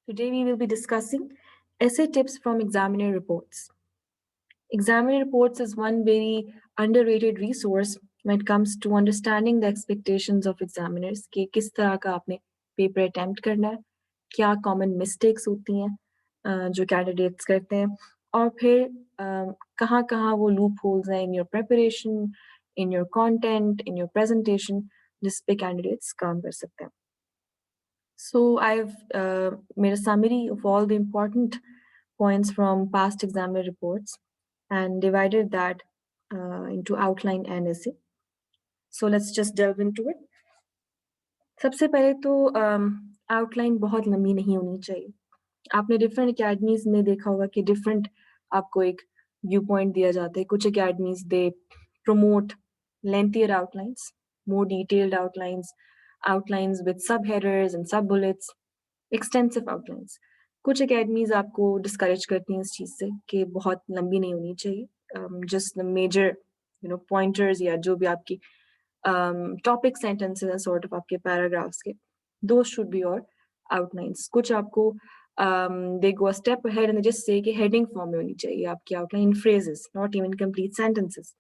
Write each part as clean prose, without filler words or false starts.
Today we will be discussing essay tips from examiner reports. Examiner reports is one very underrated resource when it comes to understanding the expectations of examiners कि किस तरह का आपने paper attempt करना है, क्या common mistakes होती हैं जो कैंडिडेट्स करते हैं और फिर कहाँ कहाँ वो लूप होल्स हैं in your preparation, in your content, in your presentation जिस पे कैंडिडेट्स काम कर सकते हैं. So I've made a summary of all the important points from past examiner reports and divided that into outline and essay. So let's just delve into it. सबसे पहले तो outline बहुत लंबी नहीं होनी चाहिए. आपने डिफरेंट अकेडमीज में देखा होगा कि डिफरेंट आपको एक व्यू पॉइंट दिया जाता है. कुछ academies they promote lengthier outlines, more detailed outlines with subheaders and sub bullets, extensive outlines. कुछ academies आपको discourage करती हैं इस चीज से कि बहुत लंबी नहीं होनी चाहिए. Just the major pointers या जो भी आपकी topic sentences and sort of आपके paragraphs के, those should be your outlines. कुछ आपको they go a step ahead and they just say कि heading form में होनी चाहिए आपकी outline, phrases, not even complete sentences.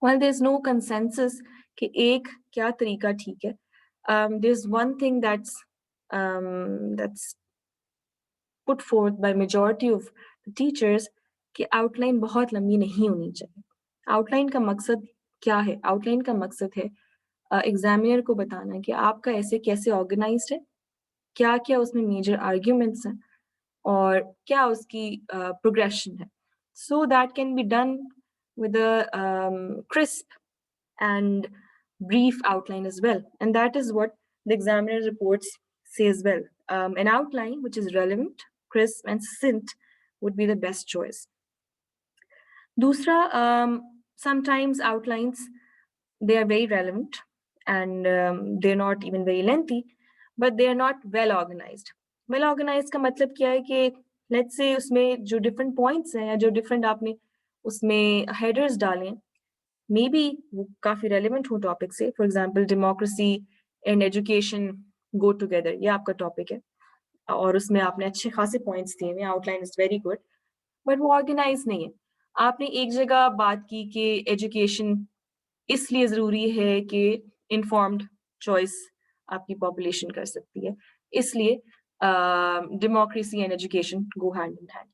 While there's no consensus कि एक क्या तरीका ठीक है, there's one thing that's put forth by majority of the teachers कि outline बहुत लंबी नहीं होनी चाहिए. Outline का मकसद क्या है? Outline का मकसद है एग्जामिनर को बताना कि आपका ऐसे कैसे ऑर्गेनाइज्ड है, क्या क्या उसमें मेजर आर्ग्यूमेंट्स हैं और क्या उसकी प्रोग्रेशन है. So that can be done with a crisp and brief outline as well. And that is what the examiner reports say as well. An outline which is relevant, crisp, and succinct would be the best choice. Dusra, sometimes outlines, they are very relevant and they're not even very lengthy, but they are not well organized. Well organized का मतलब क्या है कि let's say उसमें जो different points हैं या जो different आपने उसमें headers डालें, maybe वो काफी relevant हो topic से. For example, democracy and education go together. ये आपका topic है और उसमें आपने अच्छे खासे points दिए हैं. Outline is very good, but वो organized नहीं है. आपने एक जगह बात की कि education इसलिए जरूरी है कि informed choice आपकी population कर सकती है, इसलिए democracy and education go hand in hand.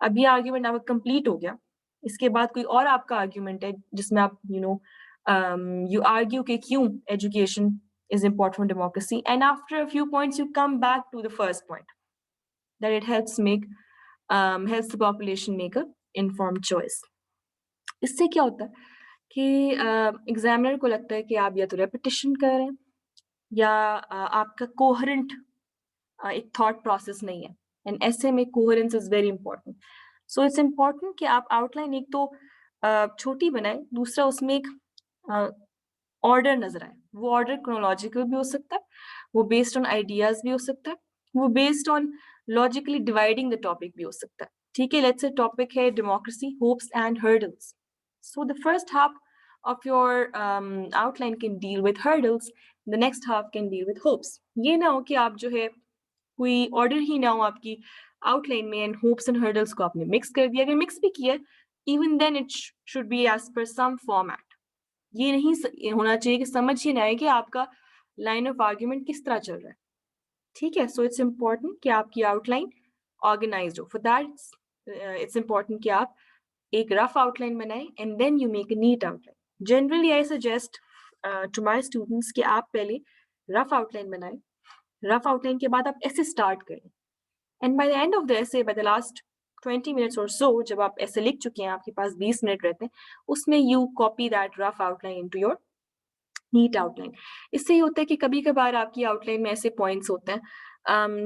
अब ये argument आपका complete हो गया. इसके बाद कोई और आपका argument है जिसमें आप you argue कि क्यों education is important for democracy, and after a few points you come back to the first point that it helps the population make a informed choice. इससे क्या होता है कि एग्जामिनर को लगता है कि आप या तो रेपिटेशन कर रहे हैं या आपका कोहेरेंट एक थॉट प्रोसेस नहीं है. एंड ऐसे में coherence is very important. So it's important कि आप आउटलाइन एक तो छोटी बनाए, दूसरा उसमें एक ऑर्डर नजर आए. वो ऑर्डर क्रोनोलॉजिकल भी हो सकता है, वो बेस्ड ऑन आइडियाज भी हो सकता है, वो based on logically dividing the topic भी हो सकता है. ठीक है, लेट्स से टॉपिक है democracy, hopes and hurdles. So the first half of your outline can deal with hurdles, the next half can deal with hopes. ये ना हो कि आप जो है कोई order ही ना हो आपकी outline में and hopes and hurdles को आपने mix कर दिया. अगर mix भी किया, even then it should be as per some format. ये नहीं होना चाहिए कि समझ ही ना आए कि आपका line of argument किस तरह चल रहा है. ठीक है, so it's important कि आपकी outline organized हो. For that, it's important कि आप एक rough outline बनाएं and then you make a neat outline. Generally, I suggest to my students कि आप पहले rough outline बनाएं. Rough outline के बाद आप ऐसे start करें. And by the end of the essay, by the last 20 minutes or so, जब आप ऐसे लिख चुके हैं, आपके पास 20 मिनट रहते हैं, उसमें you copy that rough outline into your neat outline. इससे ये होता है कि कभी कभार आपकी outline में ऐसे points होते हैं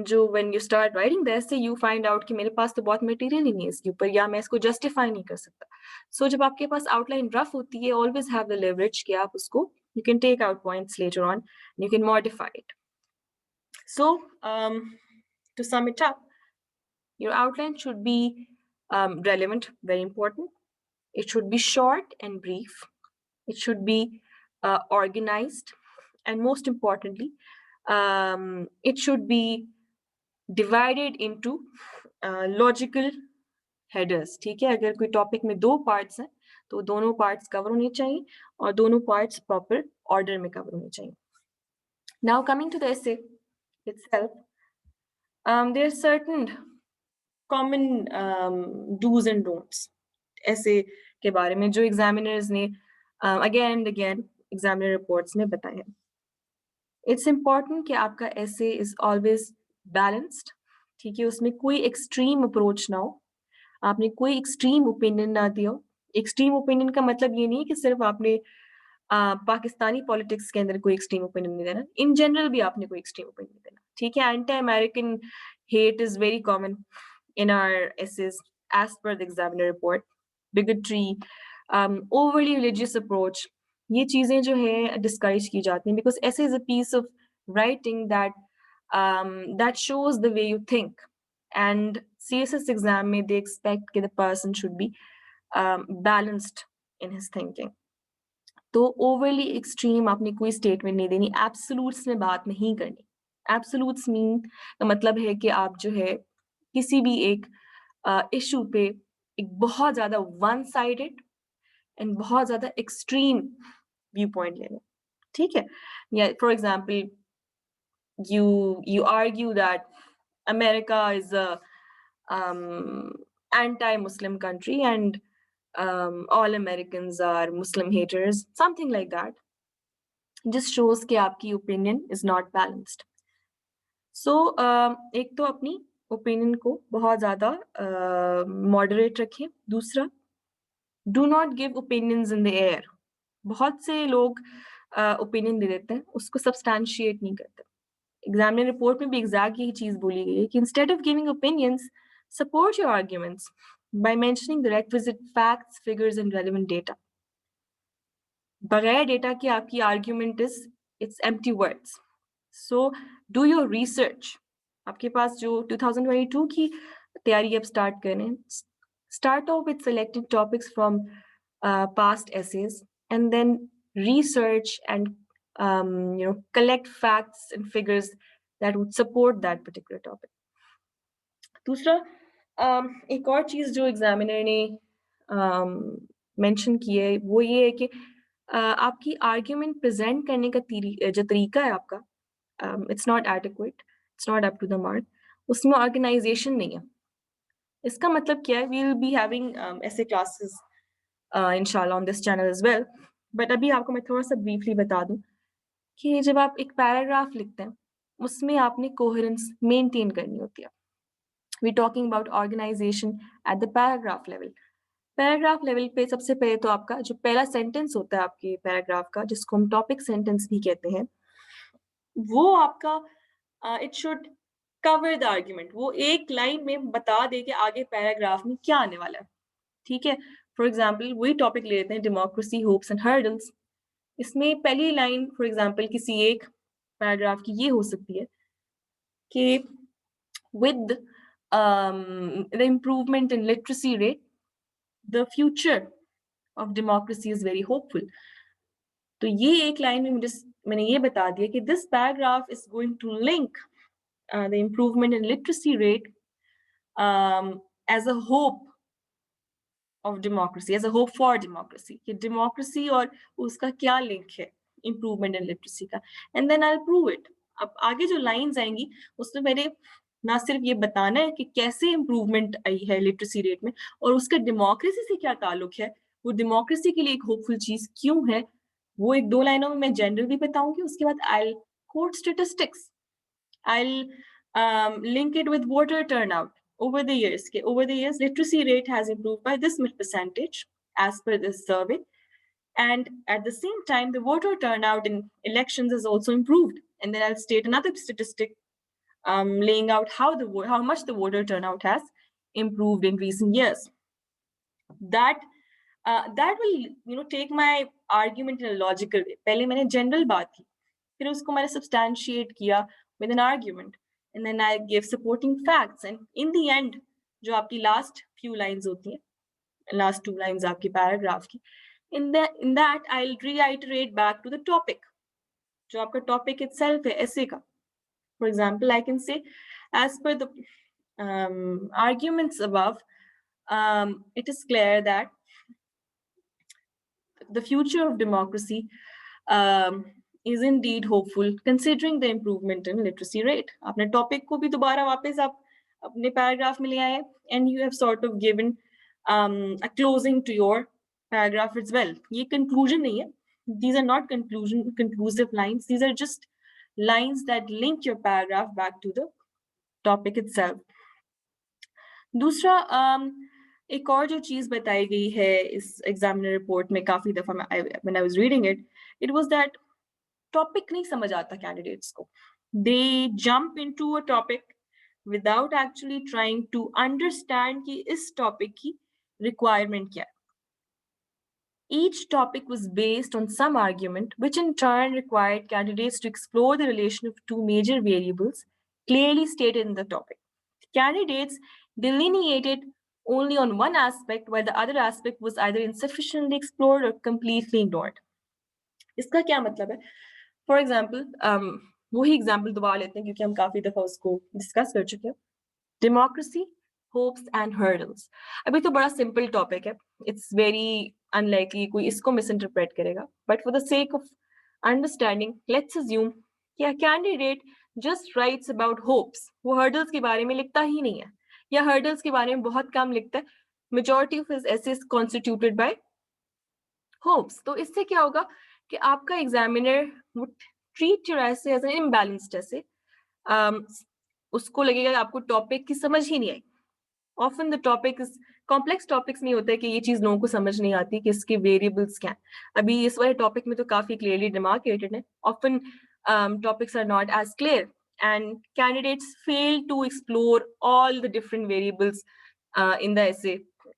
जो when you start writing the essay you find out कि मेरे पास तो बहुत material ही नहीं है इसके ऊपर या मैं इसको justify नहीं कर सकता. So जब आपके पास outline rough होती है, always have the leverage कि आप उसको you can take out points later on and you can modify it. So to sum it up, your outline should be relevant, very important. It should be short and brief. It should be organized, and most importantly, it should be divided into logical headers, ठीक है। अगर कोई topic में 2 parts हैं तो दोनों parts cover होने चाहिए और दोनों पार्ट्स प्रॉपर ऑर्डर में कवर होने चाहिए। Now coming to the essay itself, there are certain common do's and don'ts ऐसे के बारे में जो एग्जामिनर्स ने again and again examiner reports में बताए हैं। इट्स इम्पॉर्टेंट कि आपका ऐसे इज ऑलवेज बैलेंस्ड, ठीक है, उसमें कोई एक्सट्रीम अप्रोच ना हो, आपने कोई एक्सट्रीम ओपिनियन ना दिया हो। एक्सट्रीम ओपिनियन का मतलब ये नहीं है कि सिर्फ आपने पाकिस्तानी पॉलिटिक्स के अंदर कोई एक्सट्रीम ओपिनियन नहीं देना, इन जनरल भी आपने कोई एक्सट्रीम ओपिनियन नहीं देना, ठीक है। Anti American hate is very common in our essays as per the examiner report, bigotry, overly religious approach, ये चीजें जो है discourage की जाती हैं because essay is a piece of writing that shows the way you think, and CSS exam में they expect कि the person should be balanced in his thinking. तो ओवरली एक्सट्रीम आपने कोई स्टेटमेंट नहीं देनी, एब्सोल्यूट्स में बात नहीं करनी। एब्सोल्यूट्स मीन का मतलब है कि आप जो है किसी भी एक इशू पे एक बहुत ज्यादा वन साइडेड एंड बहुत ज्यादा एक्सट्रीम व्यू पॉइंट ले लो, ठीक है। या for example you argue that America is a anti-Muslim country and all Americans are Muslim haters, something like that. Just shows कि आपकी opinion is not balanced. So एक तो अपनी opinion को बहुत ज़्यादा moderate रखें। दूसरा, do not give opinions in the air. बहुत से लोग opinion दे देते हैं, उसको substantiate नहीं करते। एग्जामिनर रिपोर्ट में भी एग्जैक्ट यही चीज बोली गई है कि instead of giving opinions, support your arguments by mentioning the requisite facts, figures and relevant data. बगैर डेटा के आपकी argument it's empty words. So do your research. आपके पास जो 2022 की तैयारी अब स्टार्ट करें, start off with selected topics from past essays and then research and collect facts and figures that would support that particular topic. दूसरा, एक और चीज जो एग्जामिनर ने मेंशन की है वो ये है कि आपकी आर्ग्यूमेंट प्रेजेंट करने का जो तरीका है आपका, it's not adequate, it's not up to the mark, उसमें ऑर्गेनाइजेशन नहीं है। इसका मतलब क्या है? वी विल बी हैविंग ऐसे क्लासेस इंशाल्लाह on this channel as well, but अभी आपको मैं थोड़ा सा ब्रीफली बता दूं कि जब आप एक पैराग्राफ लिखते हैं उसमें आपने कोहेरेंस मेंटेन करनी होती है। We talking about organisation at the paragraph level. Paragraph level पे सबसे पहले तो आपका जो पहला सेंटेंस होता है आपके पैराग्राफ का, जिसको हम टॉपिक सेंटेंस भी कहते हैं, वो आपका it should cover the argument. वो एक लाइन में बता दे कि आगे पैराग्राफ में क्या आने वाला है, ठीक है। फॉर एग्जाम्पल वही टॉपिक ले लेते हैं, डेमोक्रेसी, होप्स एंड हर्डल्स। इसमें पहली लाइन फॉर एग्जाम्पल किसी एक पैराग्राफ की ये हो सकती है कि with the improvement in literacy rate, the future of democracy is very hopeful. तो ये एक लाइन में मैंने ये बता दिया कि this paragraph is going to link the improvement in literacy rate as a hope of democracy, as a hope for democracy, कि democracy और उसका क्या लिंक है improvement in literacy का, and then I'll prove it. अब आगे जो lines आएंगी उसमें मैंने ना सिर्फ ये बताना है कि कैसे इम्प्रूवमेंट आई है लिटरेसी रेट में और उसका डेमोक्रेसी से क्या ताल्लुक है, वो डेमोक्रेसी के लिए एक होपफुल चीज क्यों है, वो एक दो लाइनों में मैं जनरल भी बताऊंगी। उसके बाद I quote statistics, I link it with voter turnout over the years literacy rate has improved by this percentage as per this survey, and at the same time the voter turnout in elections has also improved. And then I'll state another statistic laying out how much the voter turnout has improved in recent years. That will take my argument in a logical way. पहले मैंने general बात की, फिर उसको मैंने substantiate किया with an argument, and then I give supporting facts, and in the end जो आपकी last few lines होती हैं, last 2 lines आपकी paragraph की, in that I'll reiterate back to the topic, जो आपका topic itself है essay का, For example, I can say, as per the arguments above, it is clear that the future of democracy is indeed hopeful, considering the improvement in literacy rate. आपने topic को भी दोबारा वापस आप अपने paragraph में ले आए, and you have sort of given a closing to your paragraph as well. ये conclusion नहीं है. These are not conclusive lines. These are just lines that link your paragraph back to the topic itself. दूसरा एक और जो चीज बताई गई है इस एग्जामिनर रिपोर्ट में काफी दफा when I was reading it, it was that topic नहीं समझ आता कैंडिडेट्स को. They jump into a topic without actually trying to understand कि इस टॉपिक की requirement क्या है. Each topic was based on some argument, which in turn required candidates to explore the relation of two major variables clearly stated in the topic. Candidates delineated only on one aspect, while the other aspect was either insufficiently explored or completely ignored. इसका क्या मतलब है? For example, वही example दोबारा लेते हैं क्योंकि हम काफी दफा उसको डिस्कस कर चुके हैं. Democracy, hopes and hurdles. अभी तो बड़ा सिंपल टॉपिक है. It's very unlikely कोई इसको मिसइंटरप्रेट करेगा. But for the sake of understanding, let's assume कि a candidate just writes about hopes. वो hurdles के बारे में लिखता ही नहीं है, या hurdles के बारे में बहुत कम लिखता है. Majority of his essays constituted by hopes. तो इससे क्या होगा कि आपका examiner would treat your essay as an imbalanced essay. उसको लगेगा कि आपको टॉपिक की समझ ही नहीं आई. Often the topic is complex topics में होता है कि ये चीज लोगों को समझ नहीं आती कि इसके variables क्या हैं. अभी इस वाले टॉपिक में तो काफी clearly demarcated है. Often topics are not as clear and candidates fail to explore all the different variables in the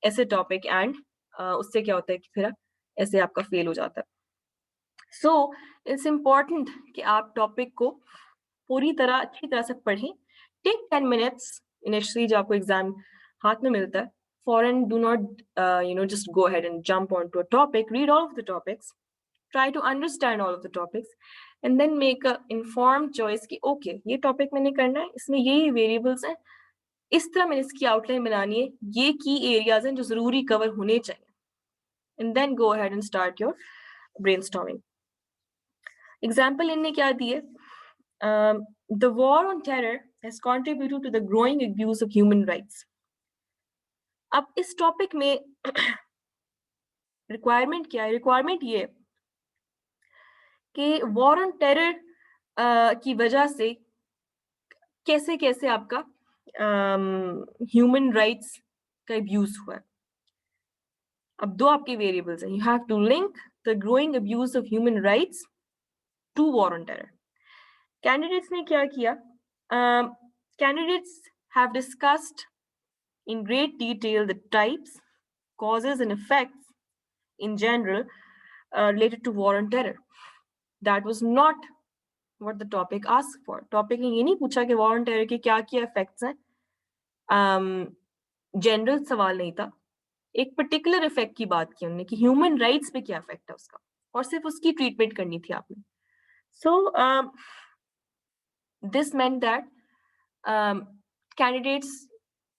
essay topic and उससे क्या होता है कि फिर ऐसे आपका फेल हो जाता है. So it's important कि आप टॉपिक को पूरी तरह अच्छी तरह से पढ़ें. Take 10 minutes initially जब आपको एग्जाम हाथ में मिलता है. Foreign, do not just go ahead and jump onto a topic. Read all of the topics. Try to understand all of the topics and then make a informed choice कि okay ये topic मैंने करना है, इसमें ये variables हैं, इस तरह मैंने इसकी आउटलाइन बनानी है, ये की एरियाज हैं जो जरूरी कवर होने चाहिए. And then go ahead and start your brainstorming. Example इनने क्या दिए? The war on terror has contributed to the growing abuse of human rights. अब इस टॉपिक में रिक्वायरमेंट क्या है? रिक्वायरमेंट ये कि वॉर ऑन टेरर की वजह से कैसे कैसे आपका ह्यूमन राइट्स का अब्यूज हुआ है. अब दो आपके वेरिएबल्स हैं. You have to link the growing abuse of human rights to war on terror. Candidates ने क्या किया? Candidates have discussed in great detail the types, causes and effects in general related to war on terror. That was not what the topic asked for. Topic ने ये नहीं पूछा कि war on terror के क्या क्या effects हैं. General सवाल नहीं था. एक particular effect की बात की उन्होंने कि human rights पे क्या effect है उसका, और सिर्फ उसकी treatment करनी थी आपने. So this meant that candidates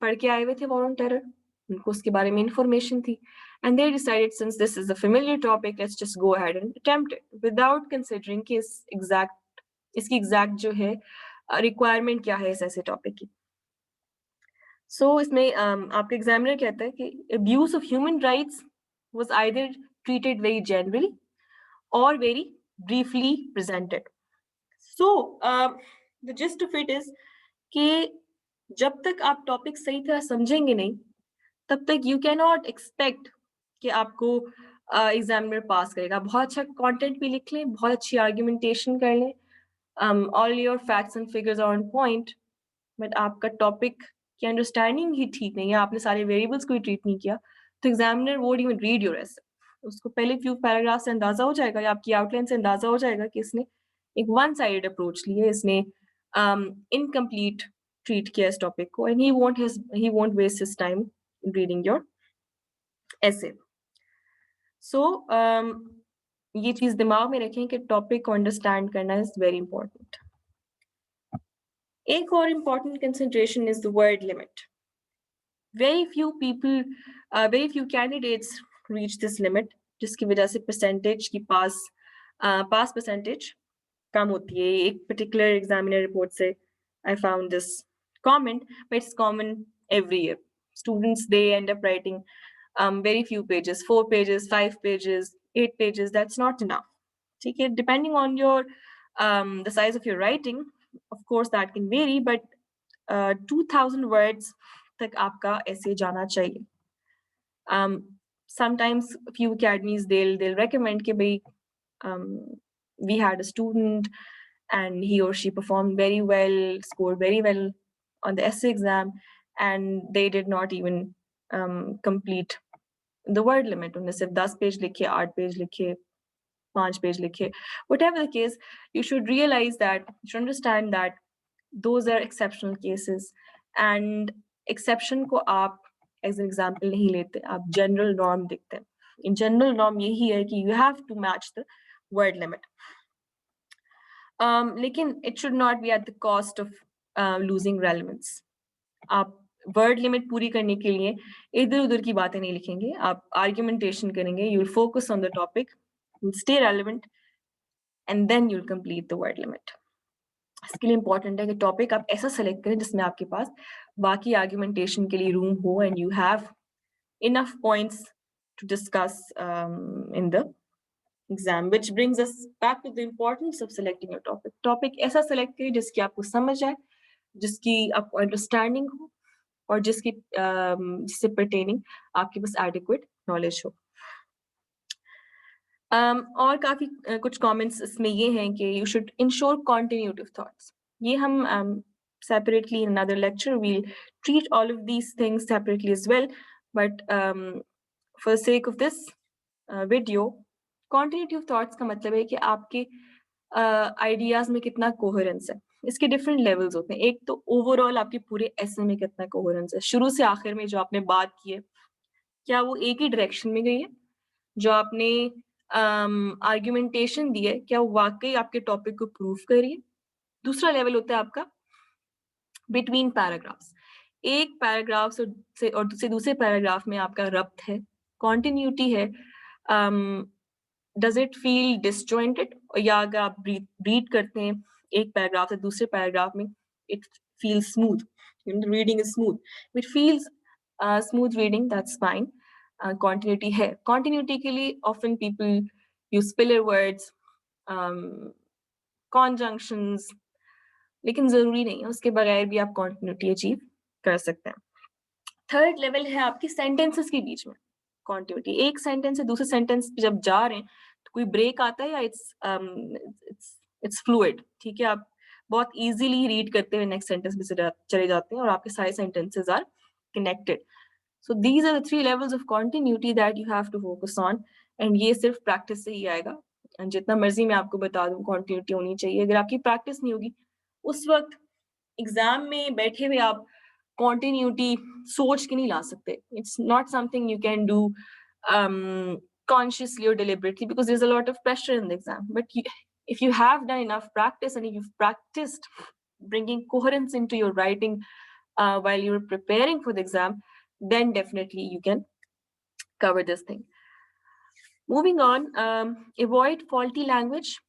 पढ़ के आए हुए थे वॉर ऑन टेरर, उनको उसके बारे में इंफॉर्मेशन थी, and they decided since this is a familiar topic let's just go ahead and attempt it without considering कि इसकी exact जो है requirement क्या है इस ऐसे टॉपिक की. So इसमें आपका एग्जामिनर कहता है कि abuse of human rights was either treated very generally or very briefly presented. So the gist of it is कि जब तक आप टॉपिक सही तरह समझेंगे नहीं तब तक यू कैन नॉट एक्सपेक्ट कि आपको एग्जामिनर पास करेगा. बहुत अच्छा कंटेंट भी लिख लें, बहुत अच्छी आर्ग्यूमेंटेशन कर लें, all your facts and figures are on point, but आपका टॉपिक की अंडरस्टैंडिंग ही ठीक नहीं है, आपने सारे वेरिएबल्स को ही ट्रीट नहीं किया, तो examiner won't even read your एसे. उसको पहले फ्यू पैराग्राफ से अंदाजा हो जाएगा या आपकी आउटलाइन से अंदाजा हो जाएगा कि इसने एक वन साइडेड अप्रोच ली है, इसने इनकम्प्लीट treat किया इस टॉपिक को, and he won't waste his time in reading your essay. So ये चीज दिमाग में रखें कि टॉपिक को अंडरस्टैंड करना is very important. एक और important consideration is the word limit. Very few candidates reach this limit, जिसकी वजह से percentage की pass percentage कम होती है. एक particular examiner report से I found this comment, but it's common every year. Students, they end up writing very few pages, 4 pages, 5 pages, 8 pages. That's not enough. Okay, depending on your the size of your writing, of course that can vary, but 2000 words तक आपका essay जाना चाहिए. Sometimes few academies they'll recommend कि भाई we had a student and he or she performed very well, scored very well on the essay exam, and they did not even complete the word limit. उन्होंने सिर्फ 10 page लिखे, 8 page लिखे, 5 page लिखे. Whatever the case, you should realize that, you should understand that those are exceptional cases, and exception को आप as an example नहीं लेते, आप general norm देखते हैं. In general norm यही है कि you have to match the word limit. लेकिन it should not be at the cost of losing relevance. आप word limit पूरी करने के लिए इधर उधर की बातें नहीं लिखेंगे, आप argumentation करेंगे, you'll focus on the topic, you'll stay relevant, and then you'll complete the word limit. इसके लिए important है कि topic आप ऐसा select करें जिसमें आपके पास बाकी argumentation के लिए room हो, and you have enough points to discuss in the exam, which brings us back to the importance of selecting your topic. Topic ऐसा select करें जिसकी आपको समझ आए, जिसकी आपको understanding हो, और जिससे pertaining आपके पास adequate knowledge हो. और काफी कुछ comments इसमें ये हैं कि you should ensure continuity of thoughts. ये हम separately in another lecture we'll treat all of these things separately as well, but for the sake of this video, continuity of thoughts का मतलब है कि आपके ideas में कितना coherence है. इसके different levels होते हैं. एक तो overall आपके पूरे essay में कितना coherence है, शुरू से आखिर में जो आपने बात की है, क्या वो एक ही direction में गई है, जो आपने argumentation दी है, क्या वो वाकई आपके topic को prove कर रही है. दूसरा level होता है आपका between paragraphs. एक paragraph से और दूसरे paragraph में आपका रब्त है, continuity है, does it feel disjointed, या अगर आप read करते हैं एक paragraph से दूसरे paragraph में, it feels smooth, you know, the reading is smooth. If it feels smooth reading, that's fine. Continuity है. Continuity के लिए often people use filler words, conjunctions, लेकिन जरूरी नहीं है, उसके बगैर भी आप continuity achieve कर सकते हैं. थर्ड लेवल है आपकी sentences के बीच में continuity. एक sentence से दूसरे sentence पे जब जा रहे हैं तो कोई break आता है या it's fluid. ठीक है, आप बहुत easily read करते हुए next sentence में चले जाते हैं और आपके सारे sentences are connected. So these are the 3 levels of continuity that you have to focus on, and ये सिर्फ practice से ही आएगा. And जितना मर्जी मैं आपको बता दूं continuity होनी चाहिए, अगर आपकी practice नहीं होगी उस वक्त एग्जाम में बैठे हुए आप continuity सोच के नहीं ला सकते. It's not something you can do consciously or deliberately because there's a lot of pressure in the exam. But if you have done enough practice and if you've practiced bringing coherence into your writing while you're preparing for the exam, then definitely you can cover this thing. Moving on, avoid faulty language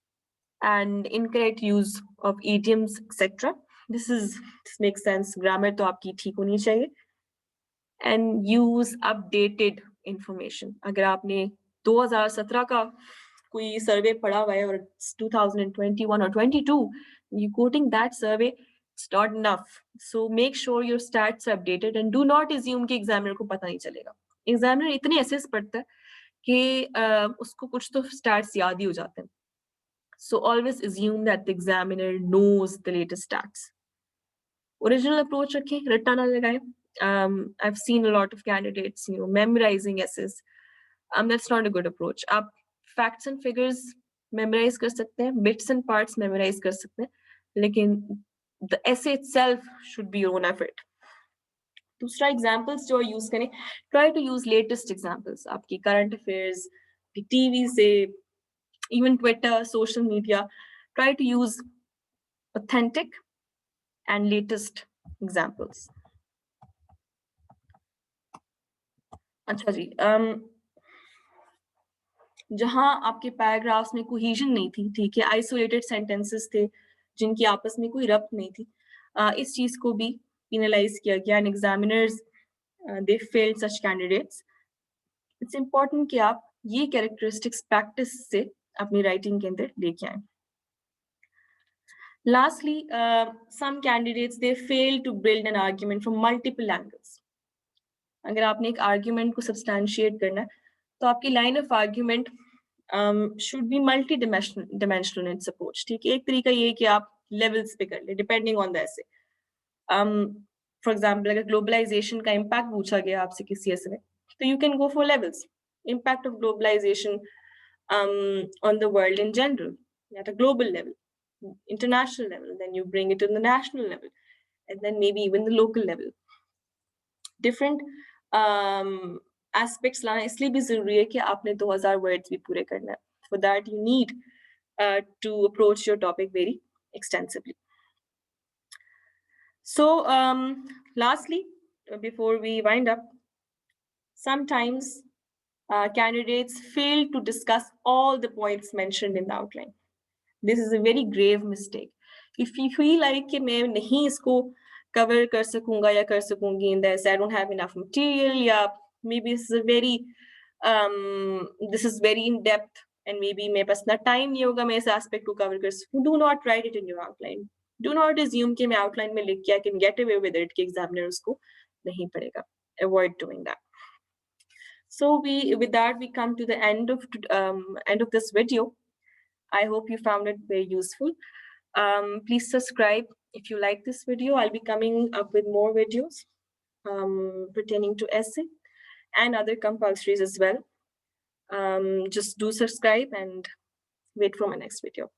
and incorrect use of idioms, etc. This makes sense. Grammar to आपकी ठीक होनी चाहिए. And use updated information. अगर आपने 2017 का कोई survey पढ़ा हुआ है और 2021 or 22, you quoting that survey, it's not enough. So make sure your stats are updated and do not assume कि examiner को पता नहीं चलेगा. Examiner इतने essays पढ़ता है कि उसको कुछ तो stats याद ही हो जाते हैं. So always assume that the examiner knows the latest stats. Original approach रखें, रट्टा ना लगाएं. I've seen a lot of candidates, memorizing essays. That's not a good approach. आप facts and figures memorize कर सकते हैं, bits and parts memorize कर सकते हैं, लेकिन the essay itself should be your own effort. दूसरा examples जो use करें, try to use latest examples. आपकी current affairs, TV से, even Twitter, social media. Try to use authentic and latest examples. अच्छा जी, जहां आपके पैराग्राफ्स में कोहेजन नहीं थी, ठीक है, आइसोलेटेड सेंटेंसेस थे जिनकी आपस में कोई रब्त नहीं थी, इस चीज को भी पेनलाइज किया गया and examiners they failed such candidates. It's important कि आप ये कैरेक्टरिस्टिक्स प्रैक्टिस से अपनी राइटिंग के अंदर लेके आए. Lastly, some candidates they fail to build an argument from multiple angles. अगर आपने एक आर्ग्यूमेंट को सब्सटैंशिएट करना है तो आपकी line of argument should be multi dimensional in approach. ठीक है, एक तरीका ये है कि आप लेवल्स पे कर ले depending on the essay. For example अगर ग्लोबलाइजेशन का इम्पैक्ट पूछा गया आपसे किसी ऐसे में तो you can go for levels. Impact of globalization on the world in general at a global level, international level, then you bring it to the national level, and then maybe even the local level. Different aspects लाना इसलिए भी जरूरी है कि आपने 2000 words भी पूरे करना है. For that you need to approach your topic very extensively. So lastly, before we wind up, sometimes candidates fail to discuss all the points mentioned in the outline. This is a very grave mistake. If you feel like कि मैं नहीं इसको cover कर सकूंगा या कर सकूंगी in this, I don't have enough material, या maybe this is very in depth and maybe मेरे पास ना time नहीं होगा मैं इस aspect को cover कर सकूं, do not write it in your outline. Do not assume कि मैं outline में लिख के I can get away with it कि examiner उसको नहीं पढ़ेगा. Avoid doing that. So with that we come to the end of this video. I hope you found it very useful. Please subscribe if you like this video. I'll be coming up with more videos pertaining to essay and other compulsories as well. Just do subscribe and wait for my next video.